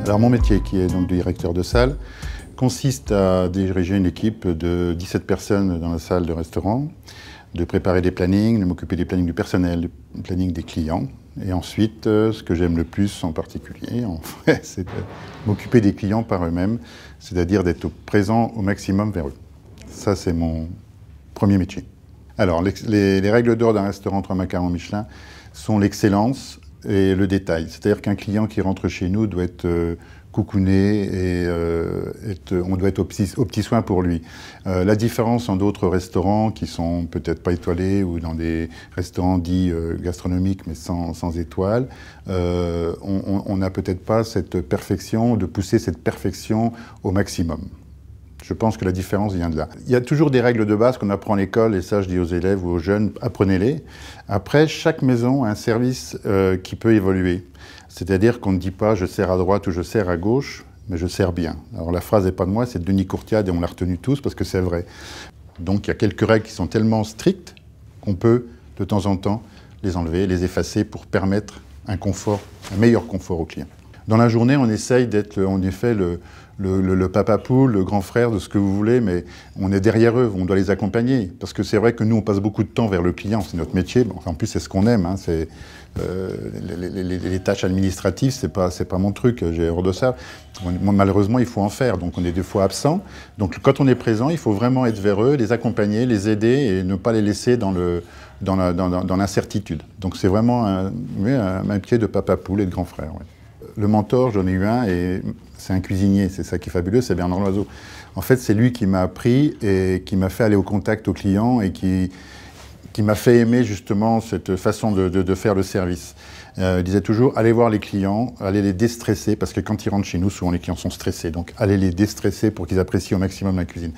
Alors mon métier, qui est donc directeur de salle, consiste à diriger une équipe de 17 personnes dans la salle de restaurant, de préparer des plannings, de m'occuper des plannings du personnel, du planning des clients. Et ensuite, ce que j'aime le plus en particulier, en fait, c'est de m'occuper des clients par eux-mêmes, c'est-à-dire d'être présent au maximum vers eux. Ça, c'est mon premier métier. Alors, les règles d'or d'un restaurant 3 macarons Michelin sont l'excellence et le détail. C'est-à-dire qu'un client qui rentre chez nous doit être coucouné et on doit être aux petits soins pour lui. La différence en d'autres restaurants qui sont peut-être pas étoilés ou dans des restaurants dits gastronomiques mais sans étoiles, on n'a peut-être pas cette perfection, de pousser cette perfection au maximum. Je pense que la différence vient de là. Il y a toujours des règles de base qu'on apprend à l'école, et ça je dis aux élèves ou aux jeunes, apprenez-les. Après, chaque maison a un service qui peut évoluer. C'est-à-dire qu'on ne dit pas « je sers à droite » ou « je sers à gauche », mais « je sers bien ». Alors la phrase n'est pas de moi, c'est de Denis Courtiade et on l'a retenu tous parce que c'est vrai. Donc il y a quelques règles qui sont tellement strictes qu'on peut de temps en temps les enlever, les effacer pour permettre un meilleur confort aux clients. Dans la journée, on essaye d'être en effet le papa poule, le grand frère de ce que vous voulez, mais on est derrière eux, on doit les accompagner. Parce que c'est vrai que nous, on passe beaucoup de temps vers le client, c'est notre métier. Bon, en plus, c'est ce qu'on aime. Hein, les tâches administratives, c'est pas mon truc, j'ai hors de ça. Moi, malheureusement, il faut en faire, donc on est des fois absent. Donc quand on est présent, il faut vraiment être vers eux, les accompagner, les aider et ne pas les laisser dans l'incertitude. Donc c'est vraiment un métier de papa poule et de grand frère. Ouais. Le mentor, j'en ai eu un, et c'est un cuisinier, c'est ça qui est fabuleux, c'est Bernard Loiseau. En fait, c'est lui qui m'a appris et qui m'a fait aller au contact aux clients et qui m'a fait aimer justement cette façon de faire le service. Il disait toujours, allez voir les clients, allez les déstresser, parce que quand ils rentrent chez nous, souvent les clients sont stressés, donc allez les déstresser pour qu'ils apprécient au maximum la cuisine.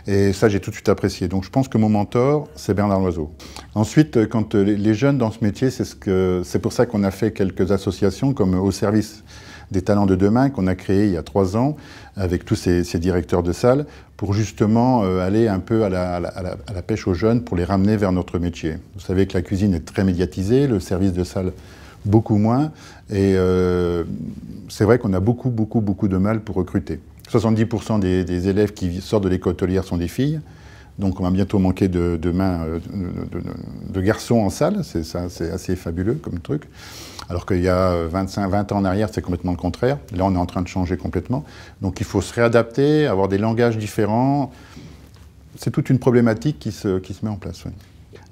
Et ça, j'ai tout de suite apprécié. Donc je pense que mon mentor, c'est Bernard Loiseau. Ensuite, quand les jeunes dans ce métier, c'est pour ça qu'on a fait quelques associations, comme Au Service des Talents de Demain, qu'on a créé il y a 3 ans, avec tous ces directeurs de salle, pour justement aller un peu à la pêche aux jeunes, pour les ramener vers notre métier. Vous savez que la cuisine est très médiatisée, le service de salle beaucoup moins, et c'est vrai qu'on a beaucoup de mal pour recruter. 70% des élèves qui sortent de l'école hôtelière sont des filles, donc on va bientôt manquer de garçons en salle, c'est assez fabuleux comme truc. Alors qu'il y a 20 ans en arrière, c'est complètement le contraire. Là, on est en train de changer complètement. Donc il faut se réadapter, avoir des langages différents. C'est toute une problématique qui se met en place. Oui.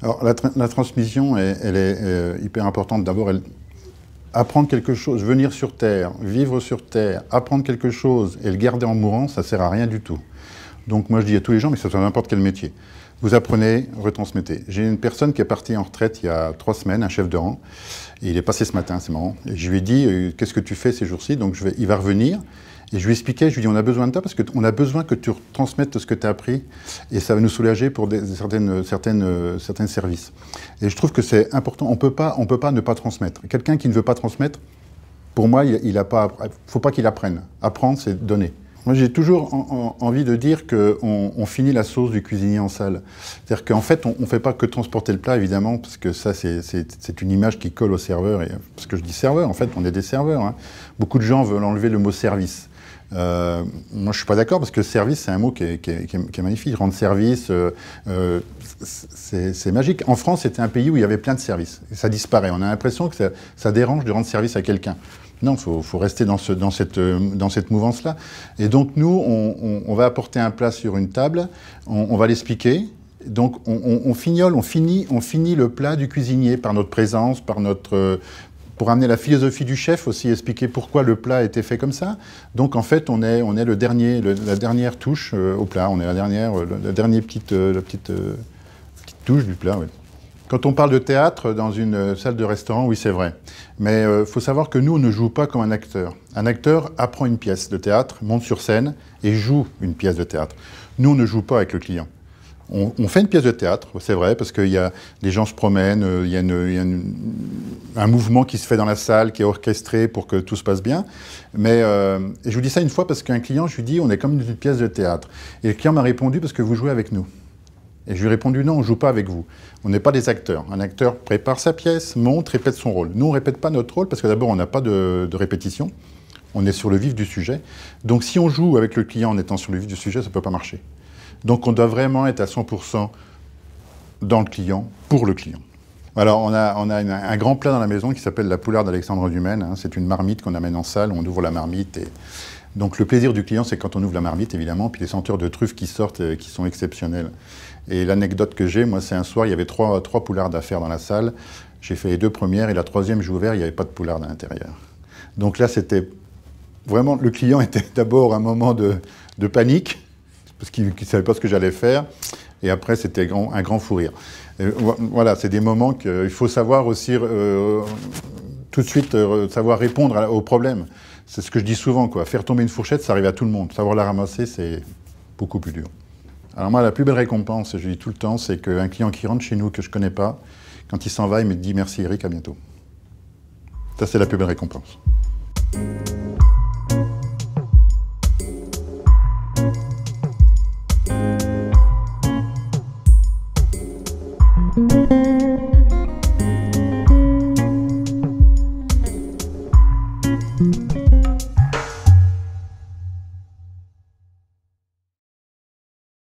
Alors la transmission, elle est hyper importante. D'abord, apprendre quelque chose, venir sur Terre, vivre sur Terre, apprendre quelque chose et le garder en mourant, ça ne sert à rien du tout. Donc moi je dis à tous les gens, mais ça soit n'importe quel métier. Vous apprenez, retransmettez. J'ai une personne qui est partie en retraite il y a 3 semaines, un chef de rang, et il est passé ce matin, c'est marrant. Et je lui ai dit, qu'est-ce que tu fais ces jours-ci? Donc il va revenir, et je lui expliquais, je lui ai dit, on a besoin de toi parce qu'on a besoin que tu transmettes ce que tu as appris, et ça va nous soulager pour certains services. Et je trouve que c'est important, on peut pas ne pas transmettre. Quelqu'un qui ne veut pas transmettre, pour moi, faut pas qu'il apprenne. Apprendre, c'est donner. Moi, j'ai toujours envie de dire qu'on finit la sauce du cuisinier en salle. C'est-à-dire qu'en fait, on ne fait pas que transporter le plat, évidemment, parce que ça, c'est une image qui colle au serveur. Parce que je dis serveur, en fait, on est des serveurs. Hein. Beaucoup de gens veulent enlever le mot service. Moi, je ne suis pas d'accord, parce que service, c'est un mot qui est magnifique. Rendre service, c'est magique. En France, c'était un pays où il y avait plein de services. Et ça disparaît. On a l'impression que ça dérange de rendre service à quelqu'un. Non, il faut rester dans cette mouvance-là. Et donc, nous, on va apporter un plat sur une table, on va l'expliquer. Donc, on finit le plat du cuisinier par notre présence, pour amener la philosophie du chef aussi, expliquer pourquoi le plat a été fait comme ça. Donc, en fait, on est la dernière touche au plat. On est la dernière petite touche du plat, oui. Quand on parle de théâtre dans une salle de restaurant, oui, c'est vrai. Mais il faut savoir que nous, on ne joue pas comme un acteur. Un acteur apprend une pièce de théâtre, monte sur scène et joue une pièce de théâtre. Nous, on ne joue pas avec le client. On fait une pièce de théâtre, c'est vrai, parce que les gens se promènent, il y a un mouvement qui se fait dans la salle, qui est orchestré pour que tout se passe bien. Mais et je vous dis ça une fois parce qu'un client, je lui dis, on est comme une pièce de théâtre. Et le client m'a répondu, parce que vous jouez avec nous. Et je lui ai répondu, non, on ne joue pas avec vous. On n'est pas des acteurs. Un acteur prépare sa pièce, monte, répète son rôle. Nous, on ne répète pas notre rôle parce que d'abord, on n'a pas de répétition. On est sur le vif du sujet. Donc si on joue avec le client en étant sur le vif du sujet, ça ne peut pas marcher. Donc on doit vraiment être à 100% dans le client, pour le client. Alors on a un grand plat dans la maison qui s'appelle la poularde d'Alexandre Dumaine. Hein. C'est une marmite qu'on amène en salle, on ouvre la marmite. Donc le plaisir du client, c'est quand on ouvre la marmite, évidemment, puis les senteurs de truffes qui sortent, qui sont exceptionnelles. Et l'anecdote que j'ai, moi, c'est un soir, il y avait trois poulardes à faire dans la salle. J'ai fait les 2 premières, et la 3e, j'ai ouvert, il n'y avait pas de poularde à l'intérieur. Donc là, c'était vraiment, le client était d'abord un moment de panique, parce qu'il ne savait pas ce que j'allais faire. Et après, c'était un grand fou rire. Et voilà, c'est des moments qu'il faut savoir aussi tout de suite savoir répondre aux problèmes. C'est ce que je dis souvent, quoi. Faire tomber une fourchette, ça arrive à tout le monde. Savoir la ramasser, c'est beaucoup plus dur. Alors moi, la plus belle récompense, je dis tout le temps, c'est qu'un client qui rentre chez nous, que je ne connais pas, quand il s'en va, il me dit « Merci Eric, à bientôt ». Ça, c'est la plus belle récompense.